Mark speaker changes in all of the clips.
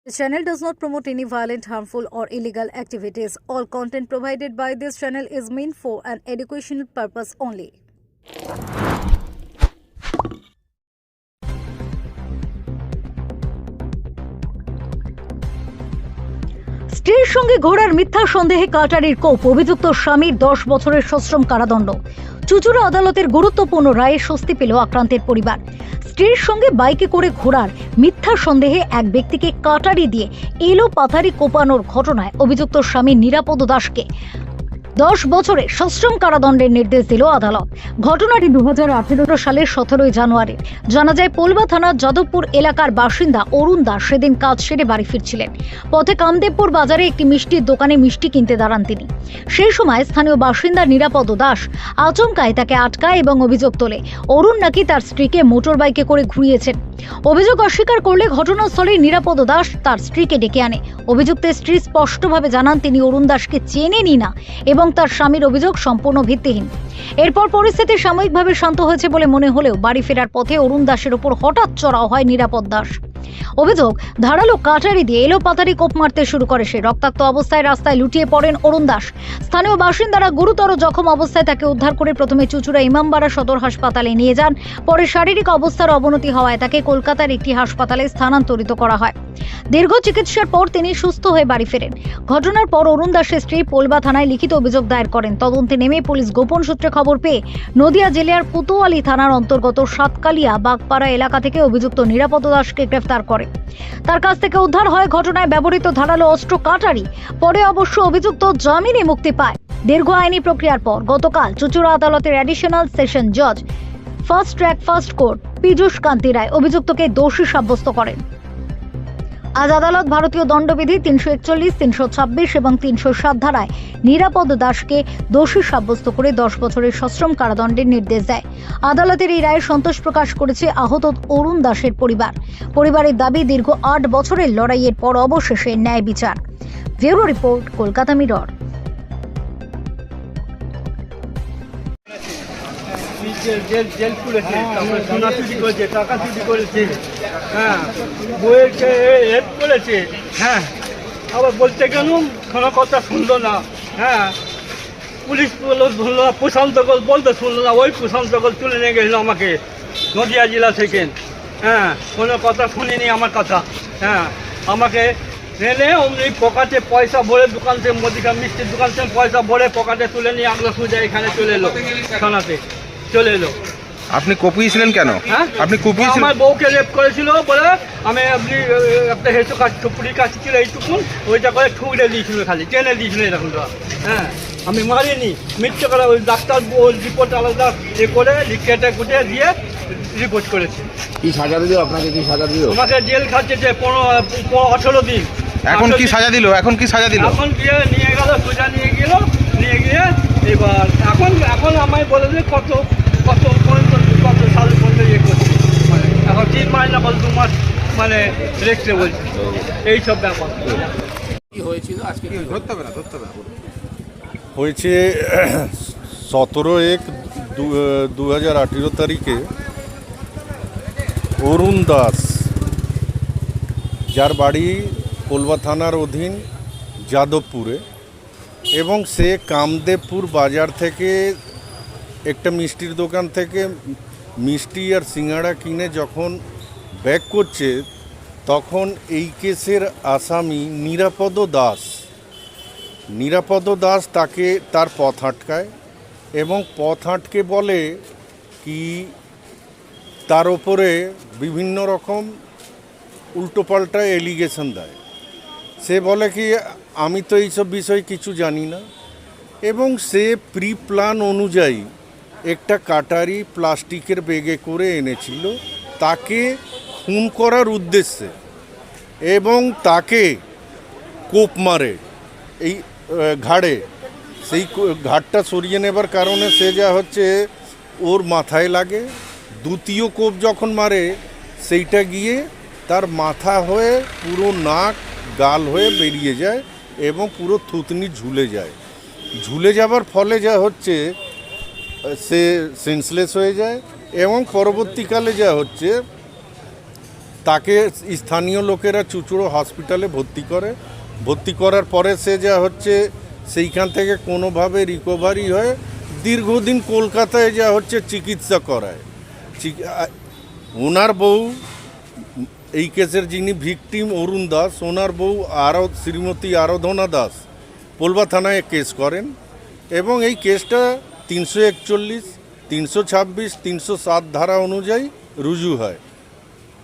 Speaker 1: This channel does not promote any violent, harmful, or illegal activities. All content provided by this channel is meant for an educational purpose only. স্ত্রীর সঙ্গে ঘোড়ার মিথ্যা সন্দেহে কাটারির কোপ, অভিযুক্ত স্বামীর 10 বছরের সশ্রম কারাদণ্ড। চুঁচুড়া আদালতের গুরুত্বপূর্ণ রায়ে স্বস্তি পেল আক্রান্তের পরিবার। স্ত্রীর সঙ্গে বাইকে করে ঘোড়ার মিথ্যা সন্দেহে এক ব্যক্তিকে কাটারি দিয়ে এলো পাথারি কোপানোর ঘটনায় অভিযুক্ত স্বামী নিরাপদ দাসকে 10 বছরের সশ্রম কারাদণ্ডের নির্দেশ দিল আদালত। ঘটনাটি 2018 সালের 17 জানুয়ারি। জানা যায়, পোলবা থানার যাদবপুর এলাকার বাসিন্দা অরুণ দাস সেদিন কাজ সেরে বাড়ি ফিরছিলেন। পথে কামদেবপুর বাজারে একটি মিষ্টির দোকানে মিষ্টি কিনতে দাঁড়ান তিনি। সেই সময় স্থানীয় বাসিন্দা নিরাপদ দাস আচমকায় তাকে আটকায় এবং অভিযোগ তোলে অরুণ নাকি তার স্ত্রীকে মোটর বাইকে করে ঘুরিয়েছেন। অভিযোগ অস্বীকার করলে ঘটনাস্থলে নিরাপদ দাস তার স্ত্রীকে ডেকে আনে। অভিযুক্তের স্ত্রী স্পষ্টভাবে জানান তিনি অরুণ দাসকে চেনেনই না এবং তার স্বামীর অভিযোগ সম্পূর্ণ ভিত্তিহীন। এরপর পরিস্থিতি সাময়িকভাবে শান্ত হয়েছে বলে মনে হলেও বাড়ি ফেরার পথে অরুণ দাসের উপর হঠাৎ চড়াও হয় নিরাপদ দাস। অভিযোগ, ধারালো কাটারি দিয়ে এলো পাতারি কোপ মারতে শুরু করে সে। রক্তাক্ত অবস্থায় রাস্তায় লুটিয়ে পড়েন অরুণ দাস। স্থানীয় বাসিন্দারা গুরুতর জখম অবস্থায় তাকে উদ্ধার করে প্রথমে চুঁচুড়া ইমামবাড়া সদর হাসপাতালে নিয়ে যান। পরে শারীরিক অবস্থার অবনতি হওয়ায় তাকে কলকাতার একটি হাসপাতালে স্থানান্তরিত করা হয়। দীর্ঘ চিকিৎসার পর তিনি সুস্থ হয়ে বাড়ি ফেরেন। ঘটনার পর অরুণ দাসের স্ত্রী পোলবা থানায় লিখিত অভিযোগ দায়ের করেন। তদন্তে নেমে পুলিশ গোপন সূত্রে খবর পেয়ে নদিয়া জেলার কোতোয়ালি থানার অন্তর্গত সাতকালিয়া বাগপাড়া এলাকা থেকে অভিযুক্ত নিরাপদ দাসকে গ্রেফতার করে। তার কাছ থেকে উদ্ধার হয় ঘটনায় ব্যবহৃত ধারালো অস্ত্র কাটারি। পরে অবশ্য অভিযুক্ত জামিনে মুক্তি পায়। দীর্ঘ আইনি প্রক্রিয়ার পর গতকাল চুঁচুড়া আদালতের অ্যাডিশনাল সেশন জজ first track first court Piyush Kanti Roy অভিযুক্তকে দোষী সাব্যস্ত করেন। আজ আদালত ভারতীয় দণ্ডবিধি 341, 326 এবং 307 ধারায় নিরাপদ দাসকে দোষী সাব্যস্ত করে 10 বছরের সশ্রম কারাদণ্ডের নির্দেশ দেয়। আদালতের এই রায়ে সন্তোষ প্রকাশ করেছে আহত অরুণ দাসের পরিবার। পরিবারের দাবি, দীর্ঘ 8 বছরের লড়াইয়ের পর অবশেষে ন্যায় বিচার। Bureau report, Kolkata mirror.
Speaker 2: Jail খুলেছে, তারপরে সোনা চুরি করেছে, টাকা চুরি করেছে, হ্যাঁ, বইয়েরকে হেল্প করেছে, হ্যাঁ, আবার বলতে কেন কোনো কথা শুনলো না, হ্যাঁ, পুলিশ বললো প্রশান্ত গোল বলতে শুনলো না, ওই প্রশান্ত গোল তুলে নিয়ে গেল আমাকে নদিয়া জেলা থেকে, হ্যাঁ, কোনো কথা শুনিনি আমার কথা, হ্যাঁ, আমাকে এনে অমনি পকেটে পয়সা ভরে দোকান থেকে মুদিখা মিষ্টির দোকান থেকে পয়সা ভরে পকেটে তুলে নিয়ে আগলা সোজা এখানে চলে এলো, থানাতে চলে এলো।
Speaker 3: আপনি কপিয়েছিলেন কেন?
Speaker 2: হ্যাঁ,
Speaker 3: আপনি কপিয়েছিলেন?
Speaker 2: আমার বউকে রেপ করেছিল বলে আমি আপনি একটা হেঁচু কাজ টুকুরির কাজ ছিল এইটুকুন, ওইটা করে ঠুকরে দিয়েছিল, খালি টেনে দিয়েছিল এরকম। হ্যাঁ, আমি মারিনি, মিথ্যে করে ওই ডাক্তার রিপোর্ট আলাদা এ করে কেটে কুটে দিয়ে রিপোর্ট করেছে।
Speaker 3: কি সাজা দিল আপনাকে? কি সাজা দিল?
Speaker 2: আমাকে জেল খাচ্ছে 18 দিন।
Speaker 3: এখন কি সাজা দিল? এখন কি সাজা দিল?
Speaker 2: এখন গিয়ে নিয়ে গেল, সোজা নিয়ে গিয়ে এবার এখন আমায় বলে যে কত পর্যন্ত কত সাল পর্যন্ত ইয়ে করছে, মানে এখন 3 মাস না বল 2 মাস মানে রেখে বলছে, এইসব ব্যাপার।
Speaker 4: কি হয়েছিল আজকে?
Speaker 3: ধরতে হবে না।
Speaker 5: হয়েছে 17/1/2018 তারিখে অরুণ দাস, যার বাড়ি পোলবা থানার অধীন যাদবপুরে, এবং সে কামদেবপুর বাজার থেকে একটা মিষ্টির দোকান থেকে মিষ্টি আর সিঙ্গাড়া কিনে যখন ব্যাক করছে, তখন এই কেসের আসামি নিরাপদ দাস তাকে তার পথ আটকায় এবং পথ আটকে বলে কি তার ওপরে বিভিন্ন রকম উল্টোপাল্টা এলিগেশন দেয়। সে বলে কি আমি তো এইসব বিষয় কিছু জানি না, এবং সে প্রি প্ল্যান অনুযায়ী একটা কাটারি প্লাস্টিকের ব্যাগে করে এনেছিল তাকে খুন করার উদ্দেশ্যে, এবং তাকে কোপ মারে এই ঘাড়ে। সেই ঘাটটা সরিয়ে নেবার কারণে সে যা হচ্ছে ওর মাথায় লাগে। দ্বিতীয় কোপ যখন মারে সেইটা গিয়ে তার মাথা হয়ে পুরো নাক গাল হয়ে বেরিয়ে যায় এবং পুরো থুতনি ঝুলে যাবার ফলে যা হচ্ছে সে সেন্সলেস হয়ে যায়, এবং পরবর্তীকালে যা হচ্ছে তাকে স্থানীয় লোকেরা চুঁচুড়ো হসপিটালে ভর্তি করার পরে সে যা হচ্ছে সেইখান থেকে কোনোভাবে রিকভারি হয়ে দীর্ঘদিন কলকাতায় যা হচ্ছে চিকিৎসা করায়। ওনার বউ, এই কেসের যিনি ভিকটিম অরুণ দাস, ওনার বউ শ্রীমতী আরাধনা দাস পোলবা থানায় কেস করেন এবং এই কেসটা 341, 326, 307 ধারা অনুযায়ী রুজু হয়।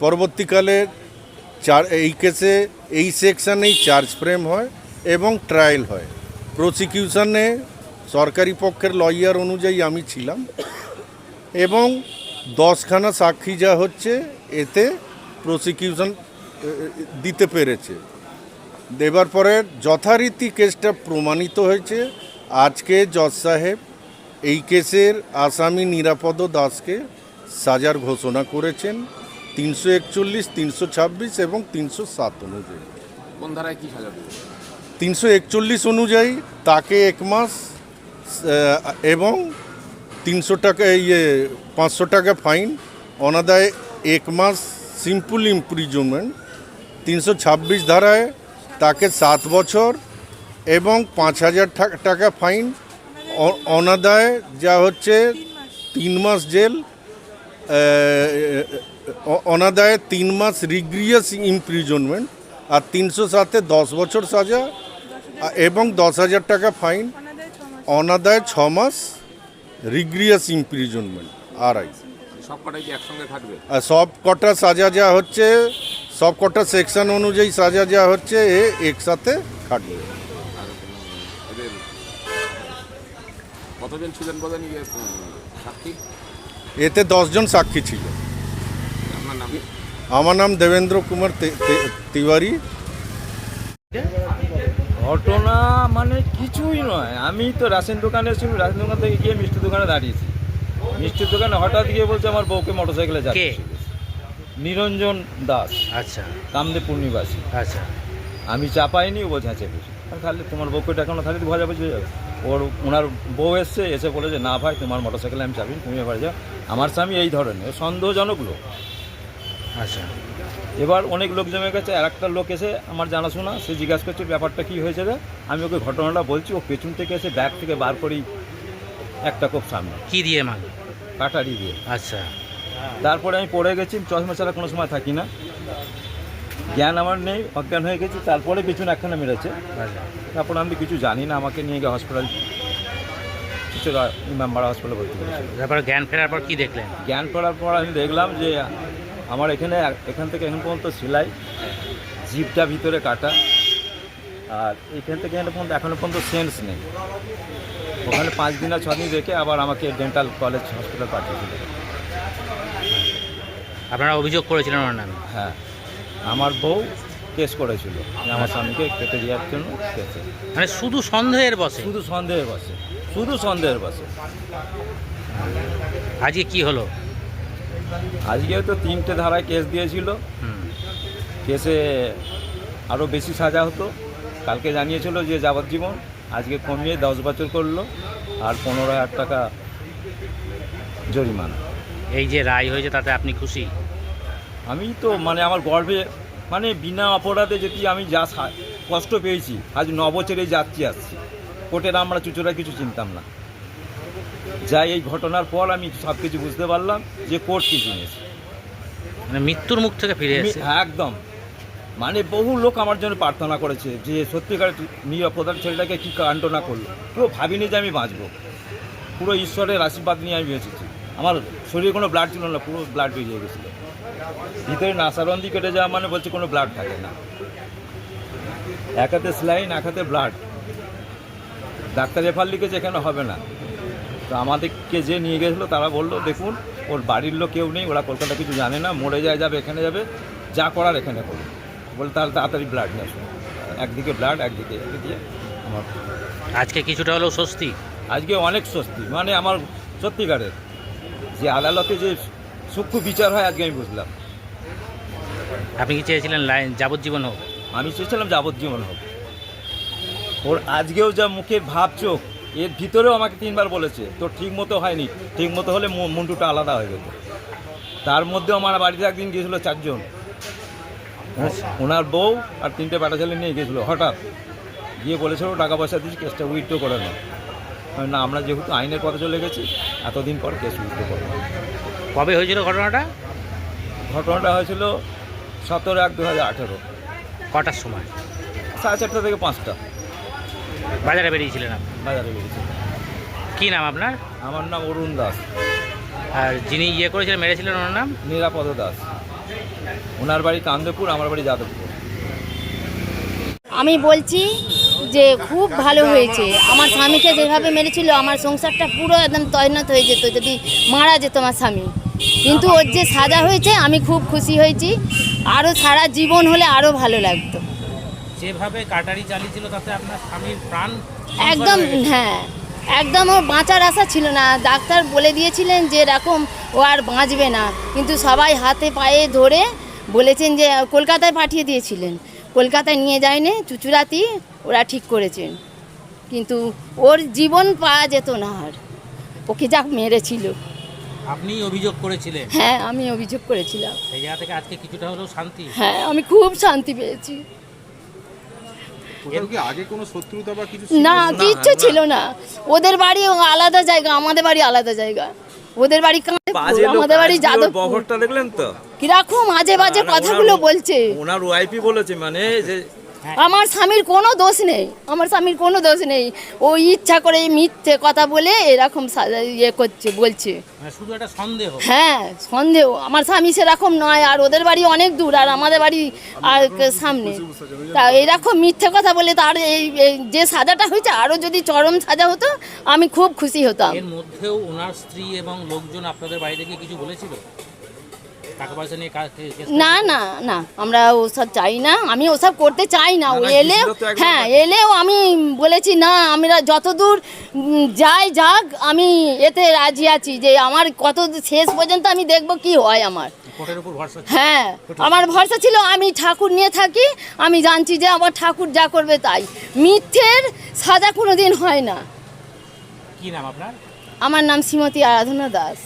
Speaker 5: পরবর্তীকালে এই কেসে এই সেকশানেই চার্জ ফ্রেম হয় এবং ট্রায়াল হয়। প্রসিকিউশনে সরকারি পক্ষের লয়ার অনুযায়ী আমি ছিলাম এবং 10খানা সাক্ষী যা হচ্ছে এতে প্রসিকিউশন দিতে পেরেছে। দেবার পরে যথারীতি কেসটা প্রমাণিত হয়েছে। আজকে জজ সাহেব এই কেসের আসামি নিরাপদ দাসকে সাজার ঘোষণা করেছেন 341, 326 এবং 307 অনুযায়ী।
Speaker 4: কোন ধারায় কি সাজা দেবে?
Speaker 5: 341 অনুযায়ী তাকে 1 মাস এবং 300 টাকা 500 টাকা ফাইন, অনাদায়ে 1 মাস সিম্পল ইমপ্রিজনমেন্ট। 326 ধারায় তাকে 7 বছর এবং 5000 টাকা ফাইন, অনাদায়ে যা হচ্ছে 3 মাস জেল, অনাদায়ে 3 মাস রিগ্রিয়াস ইমপ্রিজনমেন্ট, আর 307-এ 10 বছর সাজা এবং 10,000 টাকা ফাইন, অনাদায়ে 6 মাস রিগ্রিয়াস ইমপ্রিজনমেন্ট। আড়াই
Speaker 4: সব কটাই কি একসঙ্গে থাকবে?
Speaker 5: আর সব কটা সাজা যা হচ্ছে, সব কটা সেকশন অনুযায়ী সাজা যা হচ্ছে একসাথে খাটবে।
Speaker 4: এদের কতজন ছিলেন বলেন সাক্ষী?
Speaker 5: এতে 10 জন সাক্ষী ছিল।
Speaker 4: আপনার নাম?
Speaker 5: আমার নাম দেবেন্দ্র কুমার তিওয়ারি।
Speaker 6: ঘটনা মানে কিছুই নয়, আমি তো রাশন দোকানে ছিল, রাশন দোকান থেকে গিয়ে মিষ্টির দোকানে দাঁড়িয়েছি। মিষ্টির দোকানে হঠাৎ গিয়ে বলছে আমার বউকে মোটরসাইকেলে যাচ্ছে। নিরঞ্জন দাস,
Speaker 7: আচ্ছা
Speaker 6: কামদেবপুর নিবাসী।
Speaker 7: আচ্ছা,
Speaker 6: আমি চাপাইনি, ও বলছে চেপেছি। তাহলে তোমার বউকে এখনো থাকলে ভাজাভাজি হয়ে যাবে। ওনার বউ এসে বলেছে না ভাই তোমার মোটরসাইকেলে আমি চাপি, তুমি এবার যাও। আমার স্বামী এই ধরনের সন্দেহজনক লোক।
Speaker 7: আচ্ছা,
Speaker 6: এবার অনেক লোক জমে গেছে। আর একটা লোক এসে আমার জানাশোনা, সে জিজ্ঞাসা করছে ব্যাপারটা কী হয়েছে রে। আমি ওকে ঘটনাটা বলছি, ও পেছন থেকে এসে ব্যাগ থেকে বার করেই একটা কোপ সামনে
Speaker 7: কি দিয়ে মানে?
Speaker 6: কাটারি দিয়ে।
Speaker 7: আচ্ছা,
Speaker 6: তারপরে আমি পড়ে গেছি, চশমা ছাড়া কোনো সময় থাকি না, জ্ঞান আমার নেই, অজ্ঞান হয়ে গেছি। তারপরে পেছনে একখানা মেরেছে।
Speaker 7: আচ্ছা,
Speaker 6: তারপরে আমি কিছু জানি না, আমাকে নিয়ে গিয়ে হসপিটাল, কিছু ইমামবাড়া হসপিটালে ভর্তি করেছিল।
Speaker 7: তারপরে জ্ঞান ফেরার পর কি দেখলেন?
Speaker 6: জ্ঞান ফেরার পর আমি দেখলাম যে আমার এখান থেকে এখন পর্যন্ত সেলাই, জিভটা ভিতরে কাটা, আর এখান থেকে এখনো পর্যন্ত সেন্স নেই। ওখানে 5 দিন আর 6 দিন রেখে আবার আমাকে ডেন্টাল কলেজ হসপিটাল পাঠিয়েছিল।
Speaker 7: আপনারা অভিযোগ করেছিলেন ওনার নামে?
Speaker 6: হ্যাঁ, আমার বউ কেস করেছিল যে আমার স্বামীকে কেটে দেওয়ার জন্য কেসে।
Speaker 7: মানে শুধু সন্দেহের বসে?
Speaker 6: শুধু সন্দেহের বসে, শুধু সন্দেহের বসে।
Speaker 7: আজকে কি হলো?
Speaker 6: আজকেও তো 3টে ধারায় কেস দিয়েছিল। কেসে আরও বেশি সাজা হতো। কালকে জানিয়েছিল যে যাবজ্জীবন, আজকে কমিয়ে 10 বছর করলো আর 15,000 টাকা জরিমানা।
Speaker 7: এই যে রায় হয়েছে তাতে আপনি খুশি?
Speaker 6: আমি তো মানে আমার গর্বে, মানে বিনা অপরাধে যদি আমি যা কষ্ট পেয়েছি, আজ 9 বছরে যাচ্ছি আসছি কোর্টের, আমরা চুচুরা কিছু চিনতাম না। যাই এই ঘটনার পর আমি সব কিছু বুঝতে পারলাম যে কোর্ট কী জিনিস।
Speaker 7: মানে মৃত্যুর মুখ থেকে ফিরে এসেছে
Speaker 6: একদম। মানে বহু লোক আমার জন্য প্রার্থনা করেছে যে সত্যিকার নিরাপদার ছেলেটাকে কী কাণ্ড না করলো। পুরো ভাবিনি যে আমি বাঁচবো। পুরো ঈশ্বরের আশীর্বাদ নিয়ে আমি বেঁচেছি। আমার শরীরে কোনো ব্লাড ছিল না, পুরো ব্লাড বেরিয়ে গেছিলো। ভিতরে নাসারন্দি কেটে যাওয়া মানে বলছে কোনো ব্লাড থাকে না। এক হাতে স্লাইন, এক হাতে ব্লাড। ডাক্তার রেফার লিখেছে এখানে হবে না। তো আমাদেরকে যে নিয়ে গেছিলো তারা বললো দেখুন ওর বাড়ির লোক কেউ নেই, ওরা কলকাতা কিছু জানে না, মরে যাবে এখানে যাবে, যা করার এখানে করবে। বলে তাহলে তাড়াতাড়ি ব্লাড নিয়ে আসুন। একদিকে ব্লাড, একদিকে দিয়ে আমার
Speaker 7: আজকে কিছুটা হলেও স্বস্তি?
Speaker 6: আজকে অনেক স্বস্তি। মানে আমার সত্যিকারের যে আদালতে যে সূক্ষ্ম বিচার হয় আজকে আমি বুঝলাম।
Speaker 7: আপনি কি চেয়েছিলেন যাবজ্জীবন হোক?
Speaker 6: আমি চেয়েছিলাম যাবজ্জীবন হোক। ওর আজকেও যা মুখে ভাব, চোখ, এর ভিতরেও আমাকে 3 বার বলেছে তোর ঠিক মতো হয়নি, ঠিক মতো হলে মুন্ডুটা আলাদা হয়ে যেত। তার মধ্যেও আমার বাড়িতে একদিন গিয়েছিল 4 জন, ওনার বউ আর 3টে বেটা ছেলে নিয়ে গেছিলো হঠাৎ, গিয়ে বলেছিল টাকা পয়সা দিচ্ছি, কেসটা উইথড্র করে নাও। না, আমরা যেহেতু আইনের পথে চলে গেছি, এতদিন পর কেস উইথড্র করবো।
Speaker 7: কবে হয়েছিল ঘটনাটা?
Speaker 6: ঘটনাটা হয়েছিল 17/1/2018,
Speaker 7: কটার সময়?
Speaker 6: 4:30 থেকে 5টা
Speaker 7: বাজারে বেরিয়েছিলেন আপনি?
Speaker 6: বাজারে বেরিয়েছে।
Speaker 7: কী নাম আপনার?
Speaker 6: আমার নাম অরুণ দাস।
Speaker 7: আর যিনি ইয়ে করেছিলেন, মেরেছিলেন, ওনার নাম?
Speaker 6: নিরাপদ দাস। ওনার বাড়ি কান্দেপুর, আমার বাড়ি যাদবপুর।
Speaker 8: আমি বলছি যে খুব ভালো হয়েছে। আমার স্বামীকে যেভাবে মেরেছিল, আমার সংসারটা পুরো একদম তৈনাত হয়ে যেত যদি মারা যেত আমার স্বামী। কিন্তু ওর যে সাজা হয়েছে, আমি খুব খুশি হয়েছি। আরও সারা জীবন হলে আরও ভালো লাগতো।
Speaker 7: যেভাবে কাটারি চালিয়েছিল তাতে আপনার স্বামীর প্রাণ
Speaker 8: একদম, হ্যাঁ, একদম ওর বাঁচার আশা ছিল না। ডাক্তার বলে দিয়েছিলেন যে এরকম ও আর বাঁচবে না, কিন্তু সবাই হাতে পায়ে ধরে বলেছেন যে কলকাতায় পাঠিয়ে দিয়েছিলেন। কলকাতায় নিয়ে যায়নি, চুচুড়াতেই ওরা ঠিক করেছেন। কিন্তু ওর জীবন পাওয়া যেত না আর, ওকে যা মেরেছিল।
Speaker 7: আপনি অভিযোগ করেছিলেন?
Speaker 8: হ্যাঁ, আমি অভিযোগ করেছিলাম।
Speaker 7: সেই জায়গা থেকে আজকে কিছুটা হলেও শান্তি?
Speaker 8: হ্যাঁ, আমি খুব শান্তি পেয়েছি।
Speaker 3: আগে কোনো শত্রুতা বা কিছু?
Speaker 8: না, কিচ্ছু ছিল না। ওদের বাড়ি আলাদা জায়গা, আমাদের বাড়ি আলাদা জায়গা। ওদের বাড়ি কাঁদেপুর, আমাদের বাড়ি যাদবপুর।
Speaker 6: বহরটা দেখলেন তো
Speaker 8: কিরকম মাঝে মাঝে কথাগুলো বলছে।
Speaker 6: ওনার ওয়াইফই বলেছে, মানে যে
Speaker 8: আমার স্বামীর কোনো দোষ নেই, আমার স্বামীর কোনো দোষ নেই। ও ইচ্ছা করে মিথ্যে কথা বলে এরকম ইয়ে করছে, বলছে।
Speaker 7: শুধু একটা সন্দেহ?
Speaker 8: হ্যাঁ, সন্দেহ। আমার স্বামী সেরকম নয়, আর ওদের বাড়ি অনেক দূর, আর আমাদের বাড়ি আর সামনে। তা এরকম মিথ্যে কথা বলে তার এই যে সাজাটা হয়েছে, আরও যদি চরম সাজা হতো আমি খুব খুশি হতাম।
Speaker 7: এর মধ্যেও ওনার স্ত্রী এবং লোকজন আপনাদের বাড়ি থেকে কিছু বলেছিল টাকা পয়সা নিয়ে?
Speaker 8: না না না, আমরা ওসব চাই না, আমি ওসব করতে চাই না। ও এলেও, হ্যাঁ, এলেও আমি বলেছি না, আমরা যতদূর যাই যাক, আমি এতে রাজি আছি যে আমার কত শেষ পর্যন্ত আমি দেখব কি হয় আমার।
Speaker 7: কোর্টের উপর ভরসা?
Speaker 8: হ্যাঁ, আমার ভরসা ছিল। আমি ঠাকুর নিয়ে থাকি, আমি জানছি যে আমার ঠাকুর যা করবে তাই। মিথ্যের সাজা কোনো দিন হয় না।
Speaker 7: কি নাম আপনার?
Speaker 8: আমার নাম শ্রীমতী আরাধনা Das.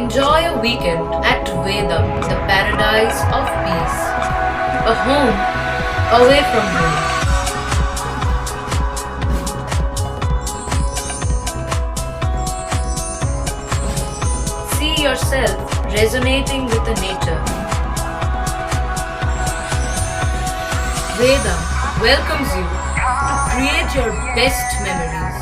Speaker 9: Enjoy a weekend at Vedam, the paradise of peace. A home away from home. See yourself resonating with the nature. Vedam welcomes you to create your best memories.